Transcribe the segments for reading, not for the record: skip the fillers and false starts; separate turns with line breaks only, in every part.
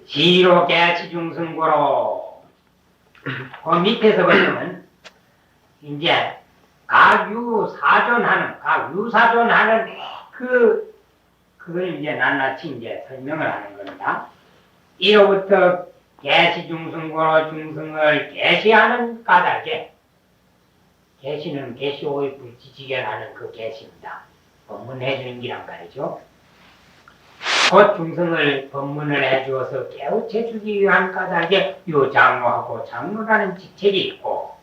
지로 개치중승고로 그 밑에서 보면 이제 각유사존하는 그걸 이제 낱낱이 이제 설명을 하는 겁니다. 이로부터 개시중승고로 중승을 개시하는 까닭에 개시는 개시오의 불지지견하는 그 개시입니다. 법문해주는 기란 말이죠. 곧 중승을 법문을 해주어서 깨우쳐주기 위한 까닭에 요 장로하고 장로라는 직책이 있고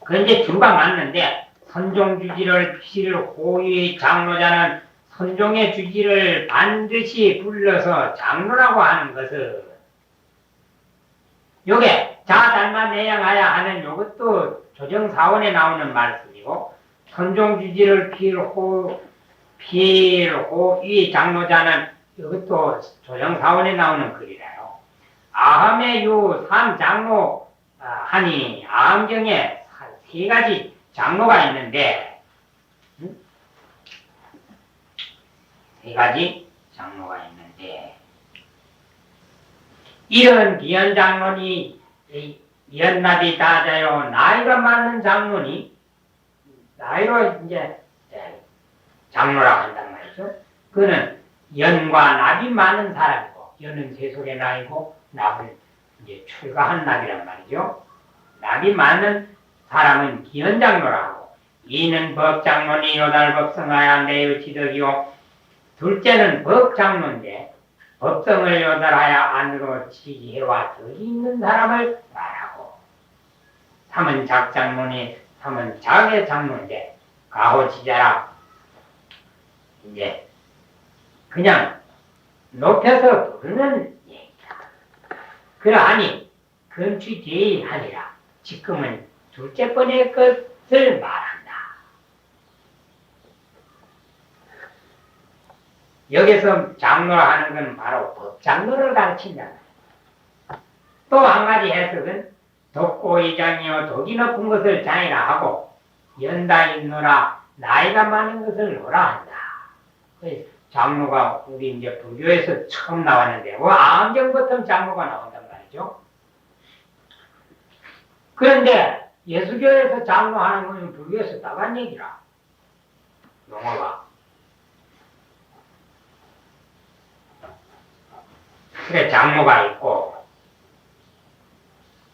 그 이제 주가 맞는데 선종주지를 피를 호의 장로자는 선종의 주지를 반드시 불러서 장로라고 하는 것은 요게 자달마 내양하야 하는 요것도 조정사원에 나오는 말씀이고 선종주지를 필호의 장로자는 이것도 조정사원에 나오는 글이라요. 아함의 요 삼장로 하니 아함경에 세 가지 장로가 있는데 세 가지 장로가 있는데 이런 비연장로니 연납이 다자요 나이가 많은 장로니 나이로 이제 장로라고 한단 말이죠. 그는 연과 납이 많은 사람이고 연은 세속의 나이고 납은 이제 출가한 납이란 말이죠. 납이 많은 사람은 기연장로라고 이는 법장로니 요달법성하야 내유지덕이요 둘째는 법장로인데 법성을 요달하야 안으로 지혜와 덕이 있는 사람을 말하고 삼은 작장로니 삼은 작의 장로인데 가호지자라 이제 그냥 높여서 부르는 얘기다. 그러하니 근취제의하니라 지금은 둘째 번의 것을 말한다. 여기서 장로라 하는 건 바로 법장로를 가르친다. 또 한 가지 해석은 덕고이장이요 덕이 높은 것을 장이라 하고 연다 있노라 나이가 많은 것을 노라 한다. 장로가 우리 이제 불교에서 처음 나왔는데 암경부터 장로가 나온단 말이죠. 그런데 예수교에서 장로하는 건 불교에서 따간 얘기라. 용어가. 그래 장로가 있고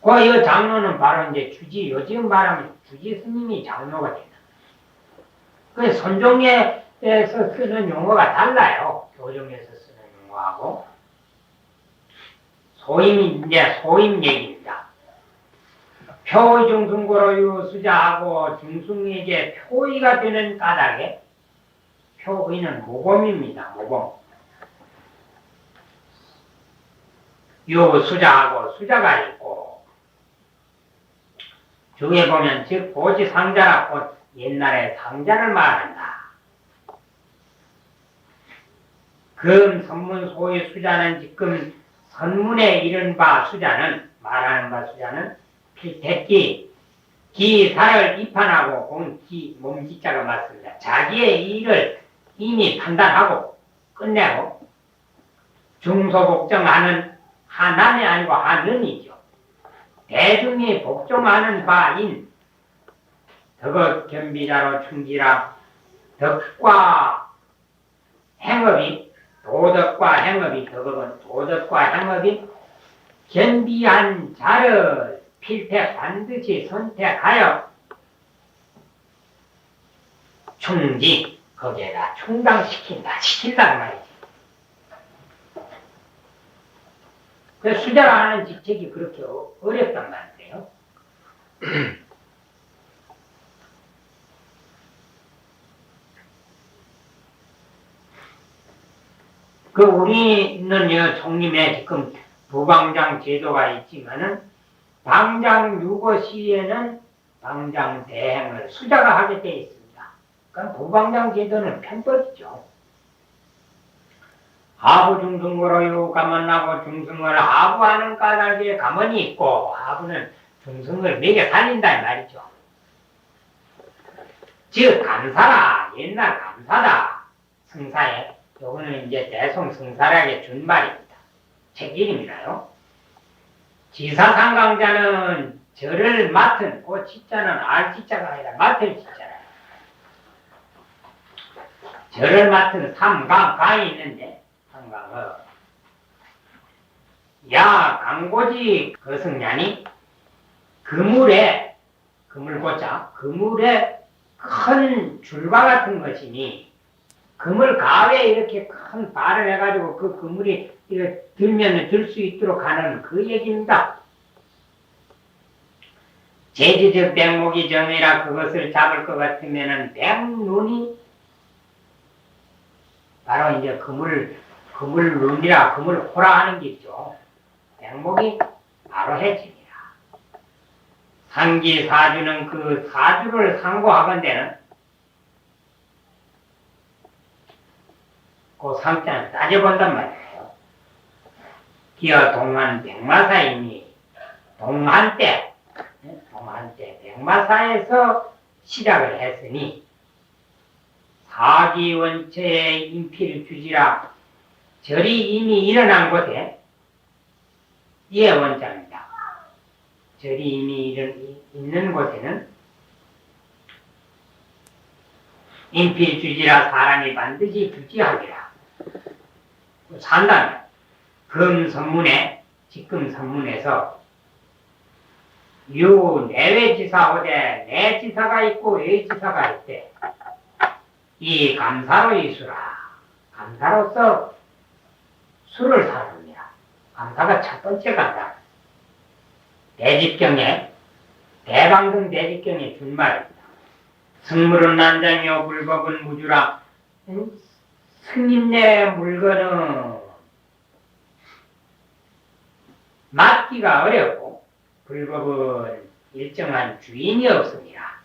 이 장로는 바로 이제 주지 요즘 말하면 주지 스님이 장로가 된다. 그 선종에서 쓰는 용어가 달라요. 교정에서 쓰는 용어하고 소임 얘기입니다. 표의 중승고로 수자하고 중승에게 표의가 되는 까닭에 표의는 모범입니다. 모범. 요 수자하고 수자가 있고 중에 보면 즉 보지상자라고 옛날에 상자를 말한다. 금 선문 소의 수자는 지금 선문에 이른 바 수자는 말하는 바 수자는 필택기 기사를 입판하고 몸기자가 맞습니다. 자기의 일을 이미 판단하고 끝내고 중소복종하는 하남이 아니고 하는이죠. 대중이 복종하는 바인 덕업 겸비자로 충지라 덕과 행업이 도덕과 행업이 덕업은 도덕과 행업이 겸비한 자를 필택 반드시 선택하여 충지 거기에다 시킨다는 말이지. 그 수자라는 직책이 그렇게 어렵단 말이에요. 그 우리는 총림에 지금 부방장 제도가 있지만은 방장 유고 시에는 방장 대행을 수자가 하게 되어 있습니다. 그러니까 부방장 제도는 편법이죠. 하부 중승고로 가만나고 중승을 하부하는 까닭에 가만히 있고 하부는 중승을 먹여 살린다 이 말이죠. 즉 감사라 옛날 감사다 성사에 요거는 이제 대송 성사락에 준 말입니다. 책임이라요. 지사상강자는 절을 맡은, 그 지자는 알지자가 아니라 맡을 지자라. 절을 맡은 삼강이 있는데, 삼강은 야 강고지 거승냐니 그물에 큰 줄과 같은 것이니 그물 가에 이렇게 큰 발을 해가지고 그 그물이 들면 들 수 있도록 하는 그 얘기입니다. 제지적 백목이 정이라 그것을 잡을 것 같으면은 백눈이 바로 이제 그물눈이라 그물코라 하는 게 있죠. 백목이 바로 해집니다. 상기사주는 그 사주를 상고하건대는 그 상자는 따져본단 말이에요. 기어 동안 백마사이니 동한때 백마사에서 시작을 했으니 사기원체의 인필 주지라 절이 이미 일어난 곳에 이에 원자입니다. 절이 이미 있는 곳에는 인필 주지라 사람이 반드시 주지하리라. 산다면 금선문에 직금선문에서 내외지사 호대 내지사가 있고 외지사가 있대. 이 감사로 이수라. 감사로서 수를 사릅니다. 감사가 첫 번째 감사. 대집경에 대방등 대집경에 준 말입니다. 승물은 난장이요 불법은 무주라. 스님네 물건은 맡기가 어렵고 불법은 일정한 주인이 없습니다.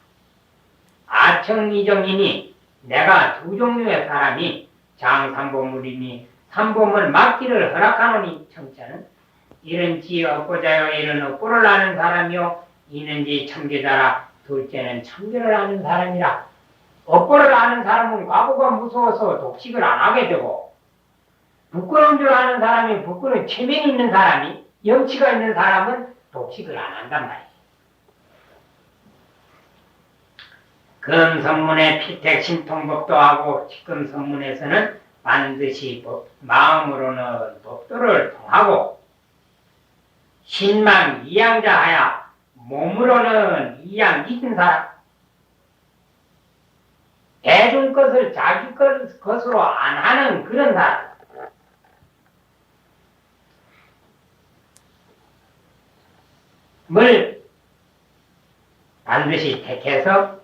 아청이정이니 내가 두 종류의 사람이 장삼보물이니 삼보물 맡기를 허락하노니 청자는 이런지 얻고자요 이런 얻고를 아는 사람이요 이는지 청계자라 둘째는 청계를 아는 사람이라. 얻고를 아는 사람은 과거가 무서워서 독식을 안 하게 되고 부끄러운 줄 아는 사람이 부끄러운 체면이 있는 사람이 염치가 있는 사람은 독식을 안 한단 말이에요. 금선문에 피택신통법도 하고 직금선문에서는 반드시 마음으로는 법도를 통하고 신망 이양자하야 몸으로는 이양 잊은 사람 대중 것을 자기 것으로 안 하는 그런 사람 을 반드시 택해서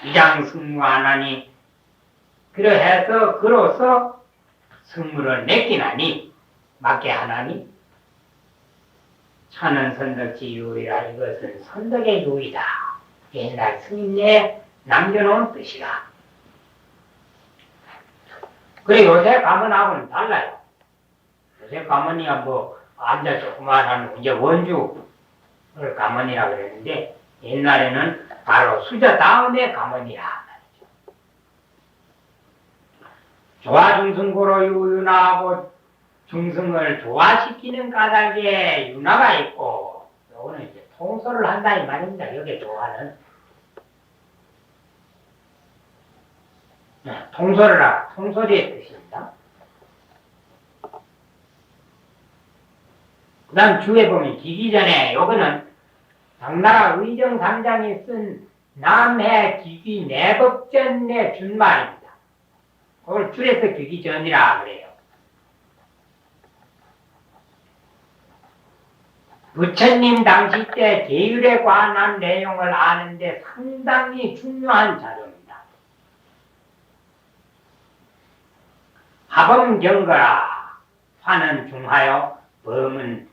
이장승무하나니 그러해서 그로서 승무를 맡기나니 맡게 하나니 차는 선덕지 유이라. 이것은 선덕의 유이다. 옛날 스님네 남겨놓은 뜻이라. 그래 요새 가문하고는 달라요. 요새 가문이야 뭐 앉아 조그마한 이제 원주 가문이라 그랬는데 옛날에는 바로 수자 다음에 가문이라. 조화중승고로 유윤하고 중승을 조화시키는 까닭에 윤화가 있고 요거는 이제 통솔을 한다 이 말입니다. 여기 조화는 통솔의 뜻입니다. 그 다음 주에 보면 기기 전에 요거는 당나라 의정상장이 쓴 남해 기기 내법전에 준 말입니다. 그걸 줄여서 기기전이라 그래요. 부처님 당시 때 계율에 관한 내용을 아는데 상당히 중요한 자료입니다. 화범경거라. 화는 중하여 범은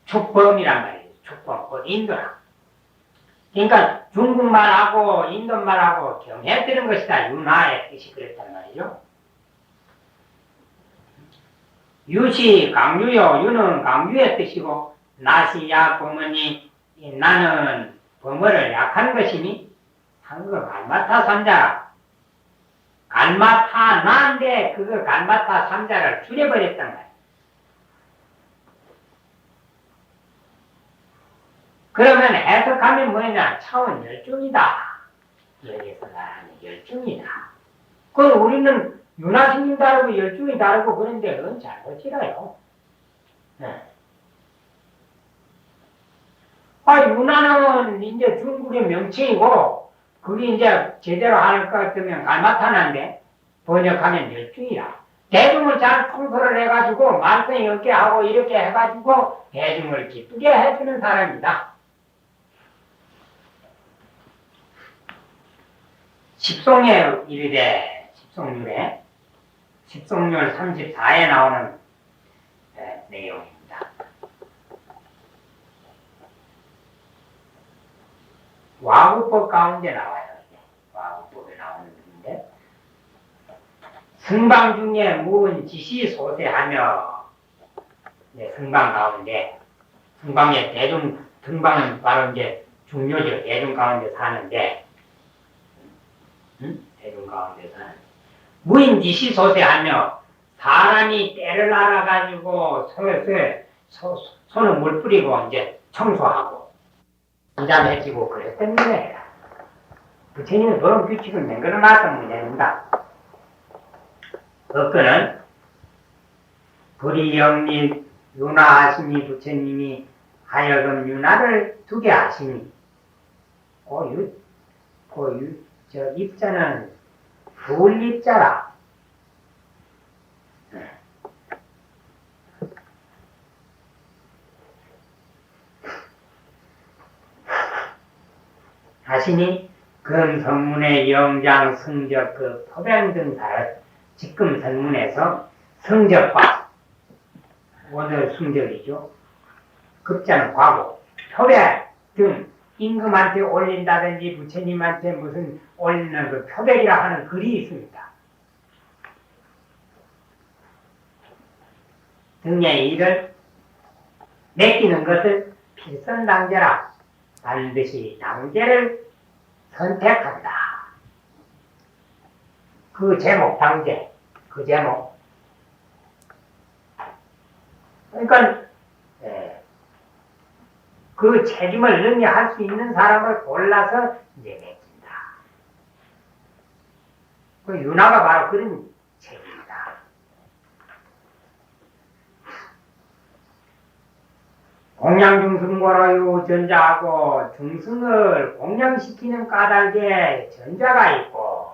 축범이란 말이에요. 축범, 인도라. 그러니까 중국말하고 인도말하고 경해뜨는 것이다. 윤화의 뜻이 그랬단 말이죠. 유시 강유요. 유는 강유의 뜻이고 나시 약범은이 나는 범어를 약한 것이니 한국 갈마타 삼자라. 갈마타 나인데 그거 갈마타 삼자를 줄여버렸단 말이에요. 그러면 해석하면 뭐냐? 차원 열중이다. 여기서 말하는 열중이다. 그건 우리는 윤화스님 다르고 열중이 다르고 그런데 그건 잘못이라요. 네. 윤화는 이제 중국의 명칭이고, 그게 이제 제대로 할 것 같으면 갈마타나인데, 번역하면 열중이라. 대중을 잘 통솔을 해가지고, 말썽이 없게 하고, 이렇게 해가지고, 대중을 기쁘게 해주는 사람이다. 십송에 이르되, 십송률 34에 나오는 내용입니다. 와구법 가운데 나와요. 와구법에 나오는 건데, 승방 중에 무은 지시 소세하며, 네, 승방 가운데, 승방의 승방은 바로 이제 중요죠. 대중 가운데 사는데, 대중 가운데 사는. 무인 지시 소세하며, 사람이 때를 알아가지고 손을 물 뿌리고 이제 청소하고, 부담해지고 그랬던 거예요. 부처님은 그런 규칙을 맹글어놨던 문제입니다. 그거는 불이영리 윤화하시니 부처님이 하여금 윤화를 두게 하시니 저 입자는 둘 입자라. 하시니 금 성문의 영장 성적 그 표변 등사를 지금 성문에서 성적과 오늘 성적이죠. 급자는 과고 표변 등 임금한테 올린다든지 부처님한테 무슨 올리는 그 표백이라 하는 글이 있습니다. 등의 일을 맡기는 것을 필선당제라. 반드시 당제를 선택한다. 그 제목 당제, 그 제목. 그러니까 그 책임을 능력할 수 있는 사람을 골라서 이제 맡긴다. 그 윤화가 바로 그런 책임이다. 공양중승고로 전자하고 중승을 공양시키는 까닭에 전자가 있고,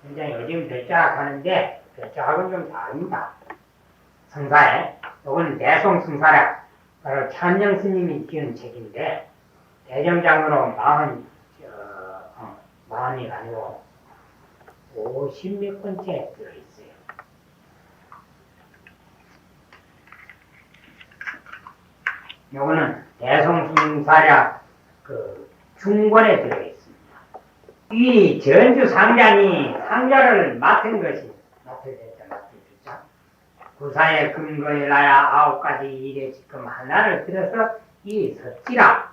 전자 요즘 별자학하는데 별자학은 좀 다릅니다. 성사에 이건 대송승사라 바로 찬영 스님이 지은 책인데 대정장으로 40이 아니고 50몇 번째 들어있어요. 요거는 대송승사라 그 중권에 들어있습니다. 이 전주 상장이 상자를 맡은 것이 구사의 근거에 나야 9가지 일에 지금 하나를 들어서 이 섭지라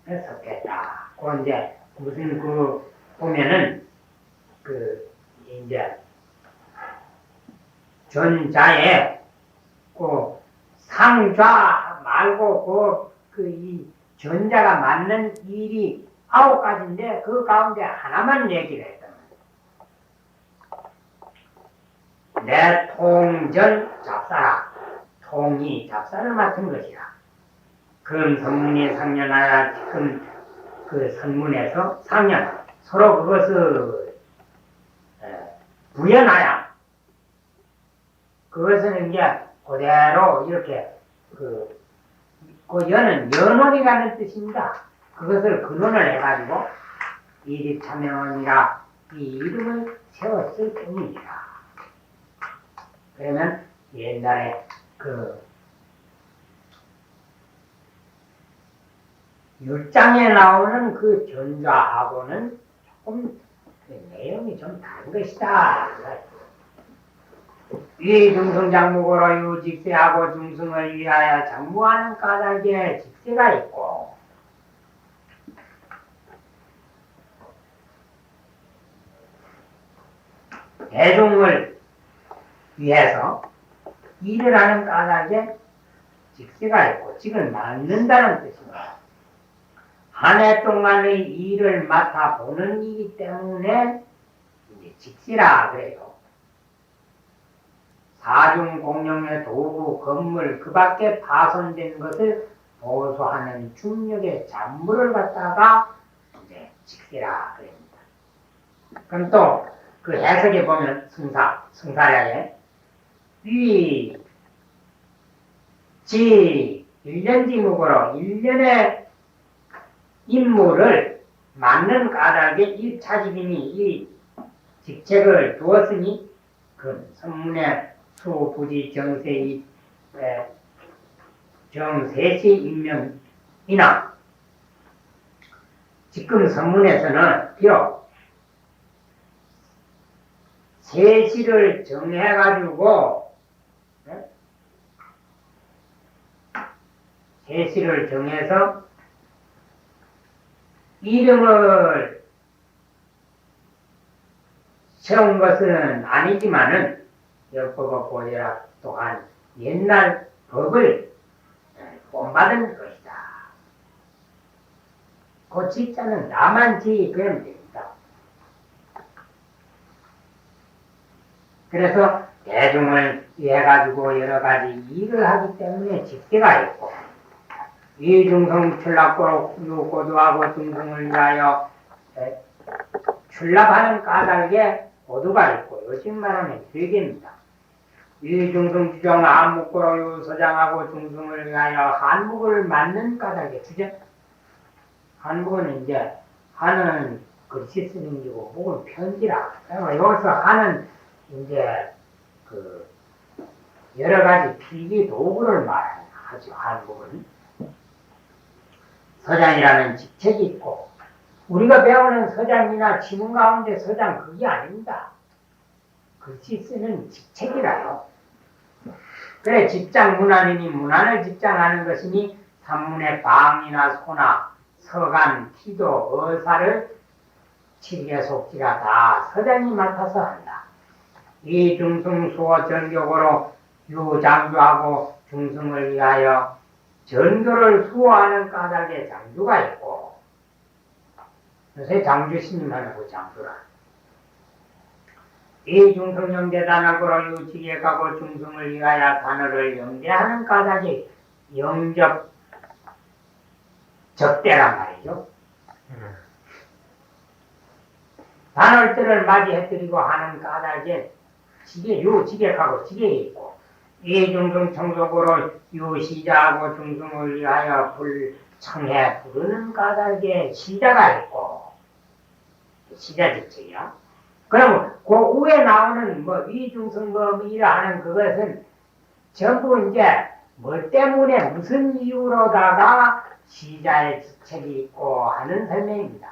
섭했다. 그 이제 무슨 그 보면은 그 이제 전자에 그 상좌 말고 그 이 전자가 맞는 일이 9가지인데 그 가운데 하나만 얘기를 했다. 내 통전 잡사라. 통이 잡사를 맡은 것이라. 금 선문이 상련하여 지금 그 선문에서 상련 서로 그것을 부연하여 그것은 이제 그대로 이렇게 그 연은 연원이라는 뜻입니다. 그것을 근원을 해가지고 이립참여원이라 이 이름을 세웠을 뿐입니다. 그러면 옛날에 그 율장에 나오는 그 전좌하고는 조금 그 내용이 좀 다른 것이다. 위 중승장목으로 유직세하고 중승을 위하여 장무하는 까닭에 직세가 있고 대중을 위해서 일을 하는 까닭에 직세가 있고 직을 만든다는 뜻입니다. 한 해 동안의 일을 맡아보는 이기 때문에 이제 직시라 그래요. 사중 공룡의 도구, 건물 그 밖에 파손된 것을 보수하는 중력의 잔물을 갖다가 이제 직시라 그럽니다. 그럼 또 그 해석에 보면 승사량에 위, 지, 일년지목으로 일년의 임무를 맞는 까닭에 1차직임이 이 직책을 두었으니 그 선문의 수, 부지, 정세이, 정세시 임명이나 지금 선문에서는 비록 세시를 정해가지고 세시를 정해서 이름을 세운 것은 아니지만은 역법의 보제라 또한 옛날 법을 본받은 것이다. 그 직자는 나만 지으면 됩니다. 그래서 대중을 위해 가지고 여러 가지 일을 하기 때문에 직세가 있고 이중성 출납고로 고두하고 중성을 위하여 출납하는 까닭에 고두가 있고 요즘 말하면 회계입니다. 이중성 주정 한묵고로 서장하고 중성을 위하여 한묵을 맞는 까닭에 주정. 한묵은 이제 한은 글씨 쓰는 거고 목은 편지라. 여기서 한은 이제 그 여러 가지 필기 도구를 말하죠. 한묵은 서장이라는 직책이 있고 우리가 배우는 서장이나 지문 가운데 서장 그게 아닙니다. 글씨 쓰는 직책이라요. 그래 직장 문안이니 문안을 직장하는 것이니 산문의 방이나 소나 서간, 티도, 의사를 칠계 속지가 다 서장이 맡아서 한다. 이 중승 수어 전격으로 유장주하고 중승을 위하여 전교를 수호하는 까닭에 장주가 있고 요새 장주 스님하고 장주라. 이 중승 영대단하고로 유지에 가고 중승을 위하여 단어를 영대하는 까닭에 영접 적대란 말이죠. 단월들을 맞이해드리고 하는 까닭에 지객하고 지객이 있고 이 중승 청속으로 유시자하고 중승을 위하여 불청해 부르는 까닭에 시자가 있고 시자직책이야. 그럼 그 위에 나오는 뭐 위중승 뭐 이러하는 그것은 전부 이제 뭐 때문에 무슨 이유로다가 시자의 직책이 있고 하는 설명입니다.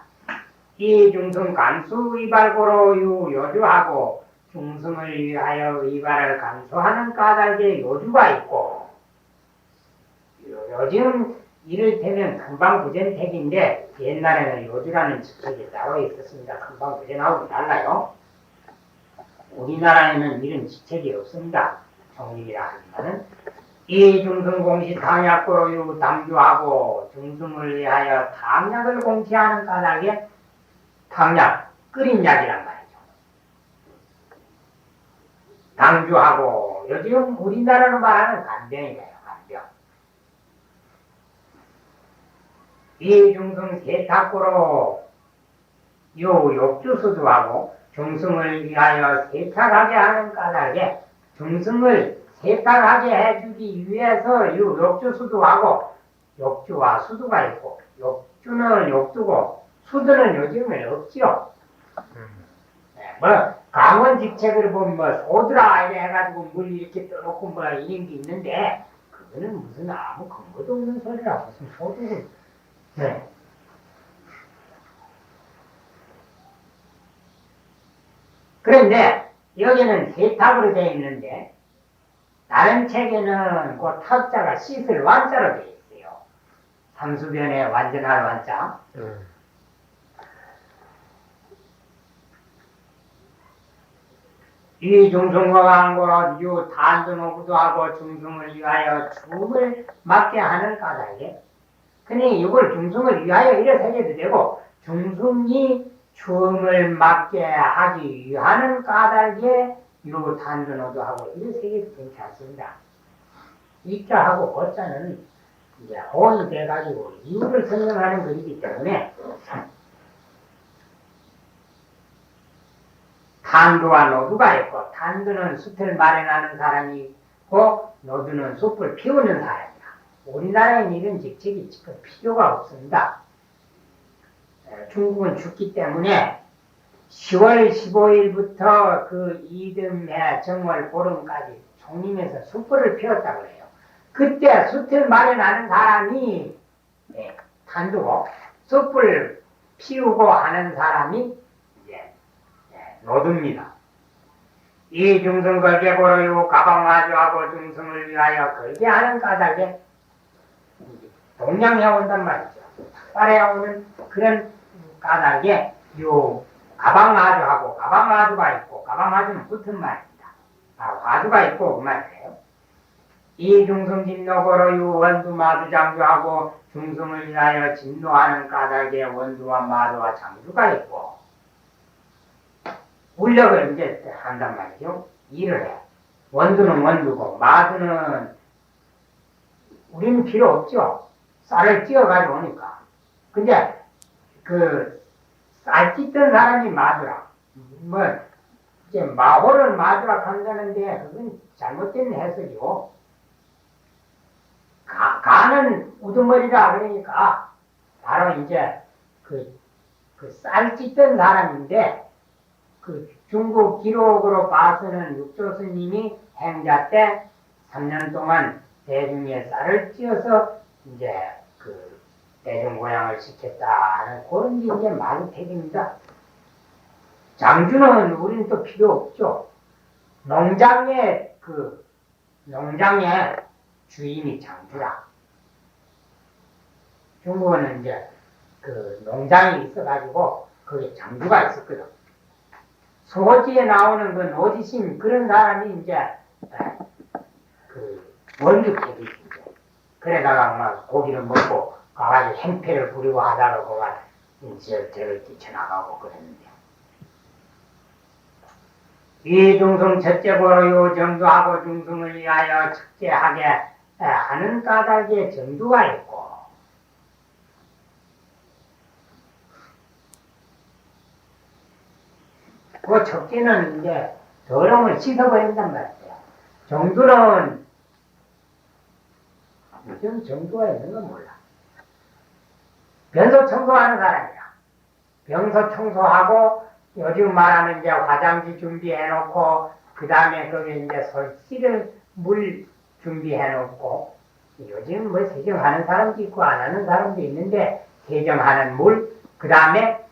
이 중승 간수 위발고로 요주하고 중승을 위하여 위발을 간수하는 까닭에 요주가 있고 요즘 이를테면 금방부전택인데 옛날에는 요주라는 직책이 따로 있었습니다. 금방부전하고 달라요. 우리나라에는 이런 직책이 없습니다. 종립이라 하지만은 이 중승 공시 탕약고로 담주하고 중승을 위하여 탕약을 공시하는 까닭에 탕약, 끓인 약이란 말이죠. 당주하고 요즘 우리나라로 말하는 간병이에요. 간병. 이 중승 세탁고로 욕주수도하고 중승을 위하여 세탁하게 하는 까닭에 중승을 세탁하게 해주기 위해서 욕주수도하고 욕주와 수도가 있고 욕주는 욕주고 수도는 요즘에 없지요. 뭐 강원 직책을 보면 뭐 소드라 이래 해가지고 물 이렇게 떠놓고 뭐 이런 게 있는데 그거는 무슨 아무 근거도 없는 소리라 무슨 소드를. 네. 그런데 여기는 세탁으로 되어 있는데 다른 책에는 그 탁자가 씻을 완자로 되어 있어요. 삼수변에 완전할 완자. 이 중승과 강고로 유 단전호구도 하고 중승을 위하여 춤을 맡게 하는 까닭에 그니 이걸 중승을 위하여 이래 새겨도 되고, 중승이 추음을 막게 하기 위하는 까닭에 요 단전어도 하고 이래 새겨도 괜찮습니다. 이자하고 거자는 이제 호응이 돼가지고 이유를 설명하는 것이기 때문에 탄두와 노두가 있고, 탄두는 숲을 마련하는 사람이고 노두는 숲을 피우는 사람이다. 우리나라에는 이런 직책이 지금 필요가 없습니다. 중국은 춥기 때문에 10월 15일부터 그 이듬해 정월 보름까지 총림에서 숯불을 피웠다고 해요. 그때 숯을 마련하는 사람이 탄두고, 숯불 피우고 하는 사람이 이제 노두입니다. 이 중승 걸게 고로요 가방마주하고 중승을 위하여 걸게 하는 까닭에 동양해 온단 말이죠. 탁발해 오는 그런 까닭에 요 가방마주하고, 가방마주가 있고, 가방마주는 붙은 말입니다. 화두가 있고 그 말이에요. 이 중승 진노고로요 원두 마두 장주하고, 중승을 위하여 진노하는 까닭에 원두와 마두와 장주가 있고, 울력을 이제 한단 말이죠. 일을 해. 원두는 원두고, 마두는 우리는 필요 없죠. 쌀을 찌어 가져오니까. 근데 쌀 찢던 사람이 마두라. 이제 마호를 마두라 한다는데 그건 잘못된 해석이고, 가는 우두머리라 그러니까 바로 이제 쌀 찢던 사람인데, 중국 기록으로 봐서는 육조 스님이 행자 때 3년 동안 대중의 쌀을 찧어서 이제 대중 모양을 시켰다 하는 그런 게 이제 마루택입니다. 장주는 우리는 또 필요 없죠. 농장의 주인이 장주라. 중국은 이제 농장이 있어가지고 거기에 장주가 있었거든. 소지에 나오는 그 노지심 그런 사람이 이제 원주택이지. 그래다가 막 고기를 먹고 가가지고 행패를 부리고 하다가 그가 저를 뛰쳐나가고 그랬는데, 이 중승 첫째고요 정두하고 중승을 위하여 축제하게 하는 까닭에 정두가 있고, 그 척지는 이제 더러움을 씻어버린단 말이에요. 정두는 요즘 정두가 있는 건 몰라. 변소 청소하는 사람이야. 변소 청소하고, 요즘 말하는 이제 화장지 준비해놓고, 그 다음에 거기 이제 씻을 물 준비해놓고, 요즘 뭐 세정하는 사람도 있고 안 하는 사람도 있는데, 세정하는 물, 그 다음에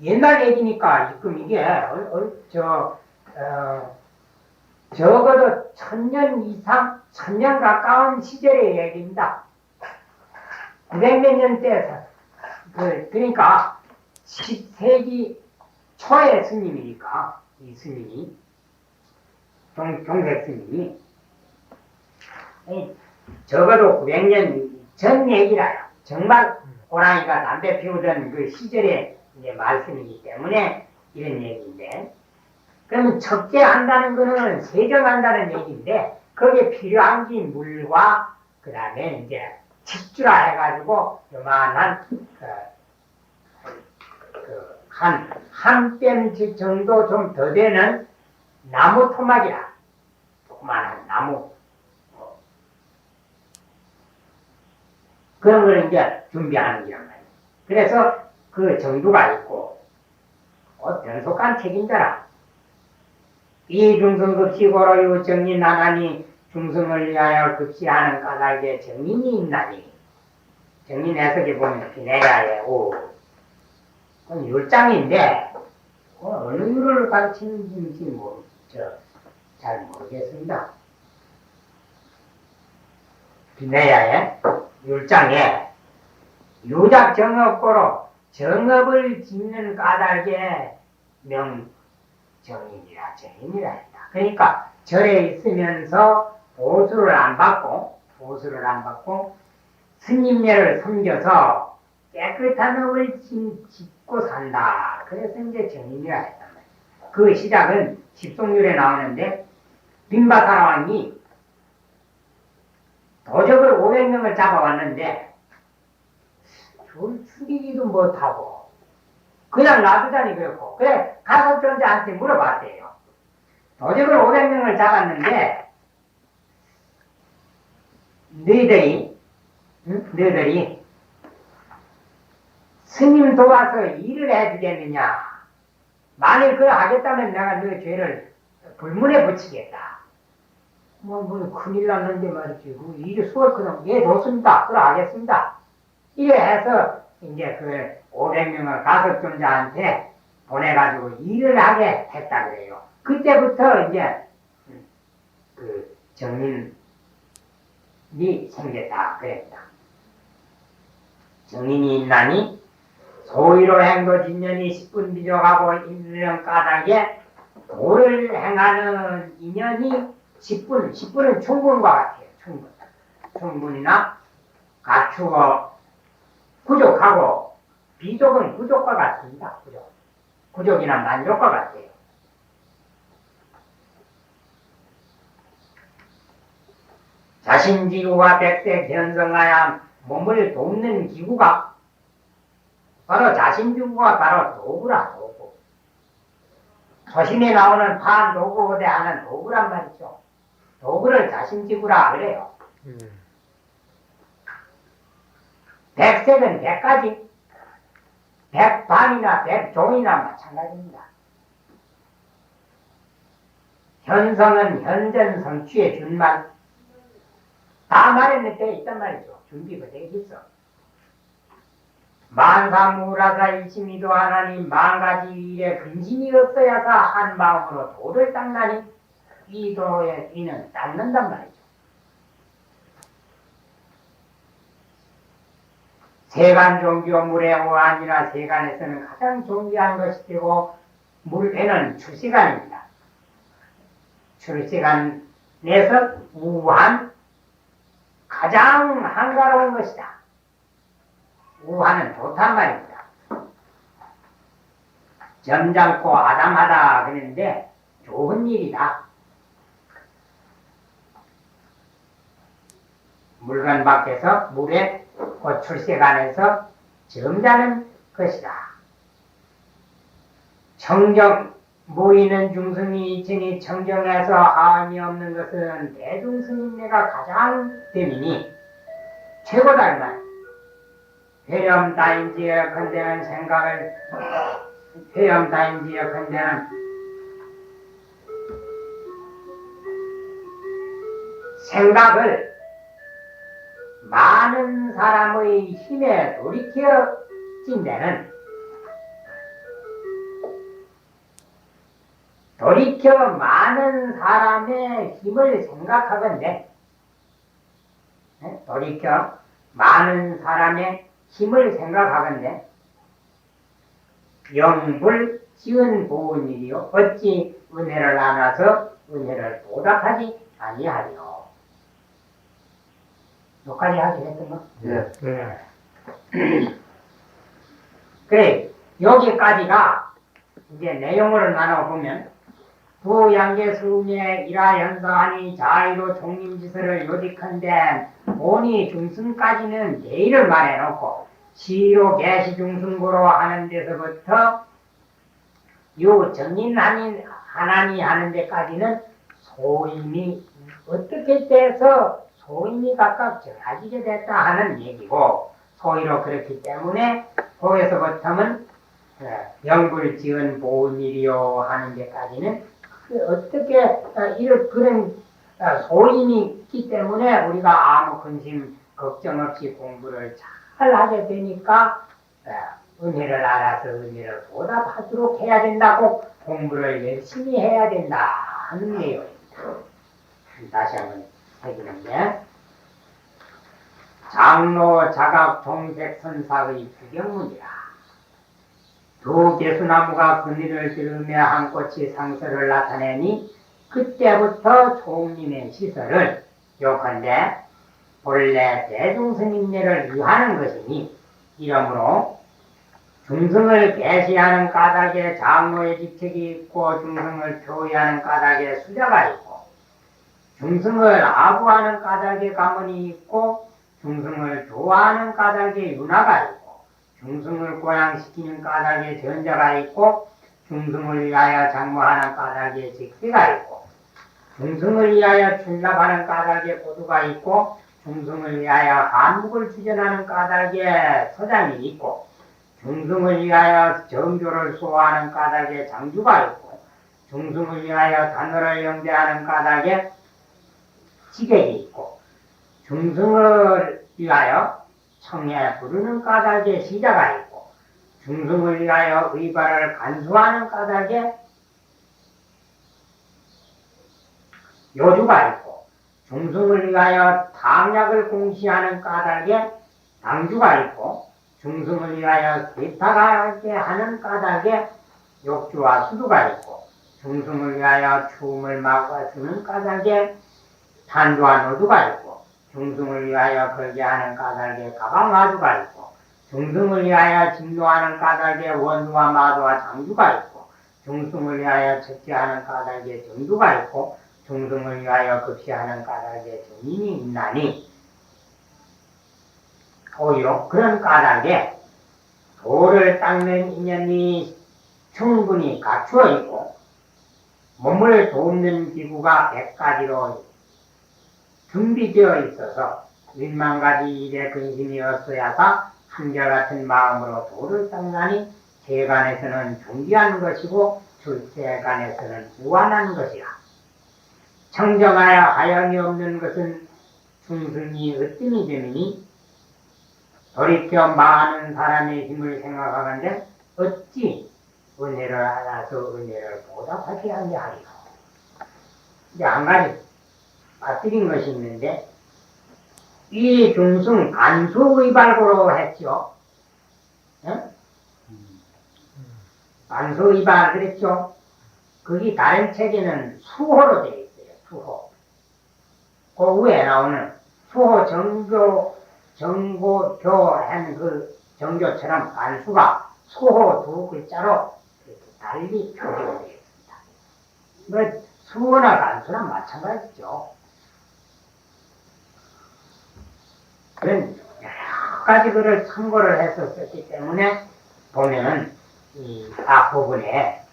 옛날 얘기니까 지금 이게 적어도 1000년 이상, 1000년 가까운 시절의 얘기입니다. 900몇 년대, 그러니까 10세기 초의 스님이니까, 이 스님이, 종색 스님이, 적어도 900년 전 얘기라요. 정말 호랑이가 담배 피우던 그 시절의 이제 말씀이기 때문에 이런 얘기인데, 그러면 척제한다는 거는 세정한다는 얘기인데, 거기에 필요한 게 물과 그 다음에 이제 칡주라 해가지고 요만한 한 뼘 정도 좀 더 되는 나무 토막이라, 조그만한 나무 그런 걸 이제 준비하는 거란 말이에요. 그래서 그 정도가 있고, 변속한 책임자라. 이 중승 급시고로 정인 나가니 중승을 위하여 급시하는 까닭에 정인이 있나니, 정인 해석에 보면 비내야에 오, 그건 율장인데 어느 율을 가르치는지 잘 모르겠습니다. 비내야에 율장에 유작 정업고로 정업을 짓는 까닭에 정인이라 했다. 그러니까 절에 있으면서 보수를 안 받고 스님네를 섬겨서 깨끗한 업을 짓고 산다. 그래서 이제 정인이라 했단 말이에요. 그 시작은 집송률에 나오는데 빈바사라 왕이 도적을 500명을 잡아왔는데 죽이기도 못하고 그냥 놔두자니 그렇고 그래 가섭존자한테 물어봤대요. 도적을 500명을 잡았는데 너희들이 스님 도와서 일을 해주겠느냐? 만일 그걸 하겠다면 내가 너희 죄를 불문에 붙이겠다. 뭐 큰일 났는데 말이지. 일이 수월하거든. 예, 좋습니다. 그걸 하겠습니다. 이래 해서 이제 그 500명을 가섭존자한테 보내가지고 일을 하게 했다 그래요. 그때부터 이제 그 정인이 생겼다 그랬다. 정인이 있나니 소위로 행도진년이 10분 비족하고 있는 까닭에 도를 행하는 인연이 10분은 충분과 같아요. 충분이나 갖추어 부족하고 비족은 부족과 같습니다. 부족이나 만족과 같아요. 자신지구가 백세 견성하여 몸을 돕는 기구가 바로 자신지구가 바로 도구라 도구. 서신에 나오는 판도구에 하는 도구란 말이죠. 도구를 자신지구라 그래요. 백색은 100가지, 100반이나 100종이나 마찬가지입니다. 현성은 현전 성취의 준말. 다 말했는데 있단 말이죠. 준비가 되어 있어. 만사무라사 일심이도 하나니 만가지 일에 근심이 없어야사 한 마음으로 도를 닦나니 이 도의 뒤는 닦는단 말이죠. 세간 종교 물의 오한이라 세간에서는 가장 존귀한 것이 되고 물에는 출세간입니다. 출세간에서 우한 가장 한가로운 것이다. 우한은 좋단 말입니다. 점잖고 아담하다 그랬는데 좋은 일이다. 물건 밖에서 물에 출세간에서 점잖은 것이다. 청정 모이는 중승이 있으니 청정에서 하음이 없는 것은 대중승인네가 가장 됨이니 최고다 이 말. 회렴 다인지에 컨대는 생각을 회렴 다인지에 컨대는 생각을 많은 사람의 힘에 돌이켜진 데는 돌이켜 많은 사람의 힘을 생각하건대 돌이켜 많은 사람의 힘을 생각하건대 영불 지은 보은 일이요 어찌 은혜를 안아서 은혜를 보답하지 아니하리요. 여기까지 하긴 했던가? 네. 그래 여기까지가 이제 내용을 나눠보면 부양계 수음에 일하연서하니 자의로 종림지서를 요직한데 본이 중승까지는 예의를 말해놓고 시로 계시중승고로 하는 데서부터 요 정인 하나니 하는 데까지는 소임이 어떻게 돼서 소임이 각각 정해지게 됐다 하는 얘기고 소위로 그렇기 때문에 거기서부터는 영불 지은 보은 일이요 하는 데까지는 어떻게 그런 소임이 있기 때문에 우리가 아무 근심 걱정 없이 공부를 잘 하게 되니까 은혜를 알아서 은혜를 보답하도록 해야 된다고 공부를 열심히 해야 된다 하는 내용입니다. 다시 한번 해주는데 장로 자각 종색 선사의 부경문이라 두 개수나무가 그늘을 들으며 한 꽃이 상서를 나타내니 그때부터 총림의 시설을 요컨대 본래 대중스님네를 위하는 것이니 이러므로 중승을 계시하는 까닭에 장로의 직책이 있고 중승을 표의하는 까닭에 수자가 있고 중승을 아부하는 까닭에 가문이 있고 중승을 좋아하는 까닭에 윤화가 있고 중승을 고양시키는 까닭에 전자가 있고 중승을 위하여 장모하는 까닭에 직세가 있고 중승을 위하여 출납하는 까닭에 고두가 있고 중승을 위하여 한국을 주전하는 까닭에 서장이 있고 중승을 위하여 정조를 수호하는 까닭에 장주가 있고 중승을 위하여 단어를 영대하는 까닭에 지객이 있고 중승을 위하여 청해 부르는 까닭에 시자가 있고 중승을 위하여 의발을 간수하는 까닭에 요주가 있고 중승을 위하여 탐약을 공시하는 까닭에 당주가 있고 중승을 위하여 개탁하게 하는 까닭에 욕주와 수두가 있고 중승을 위하여 추움을 막아주는 까닭에 탄주와 노두가 있고 중승을 위하여 걸게 하는 까닭에 가방마주가 있고 중승을 위하여 진노하는 까닭에 원두와 마두와 장주가 있고 중승을 위하여 척지하는 까닭에 정두가 있고 중승을 위하여 급시하는 까닭에 정인이 있나니 오히려 그런 까닭에 도를 닦는 인연이 충분히 갖추어 있고 몸을 돕는 기구가 100가지로 준비되어 있어서 1만가지 일에 근심이 없어야사 한결같은 마음으로 도를 닦나니 세간에서는 준비한 것이고 출세간에서는 무한한 것이라. 청정하여 하염이 없는 것은 중승이 으뜸이 되느니 돌이켜 많은 사람의 힘을 생각하건대 어찌 은혜를 알아서 은혜를 보답하게 하냐 하리요. 이제 한 가지 빠뜨린 것이 있는데 이 중승 간수의발고로 했죠. 응? 간수의발 그랬죠. 거기 다른 책에는 수호로 되어 있어요. 수호. 그 위에 나오는 수호 정고교한 그 정교처럼 간수가 수호 두 글자로 이렇게 달리 표기되어 있습니다. 뭐 수호나 간수나 마찬가지죠. 그런 여러 가지 글을 참고를 해서 썼기 때문에 보면은 이 앞부분에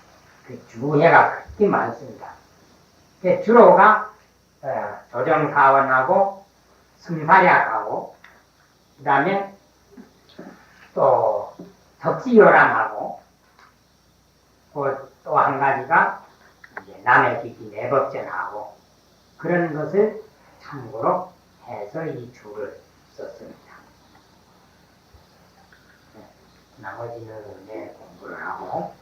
그 주해가 그렇게 많습니다. 주로가 조정사원하고 승사략하고 그 다음에 또 덕지요람하고 또 한 가지가 이제 남의 깊이 내법전하고 그런 것을 참고로 해서 이 주를 썼습니다. 나머지는 내 공부를 하고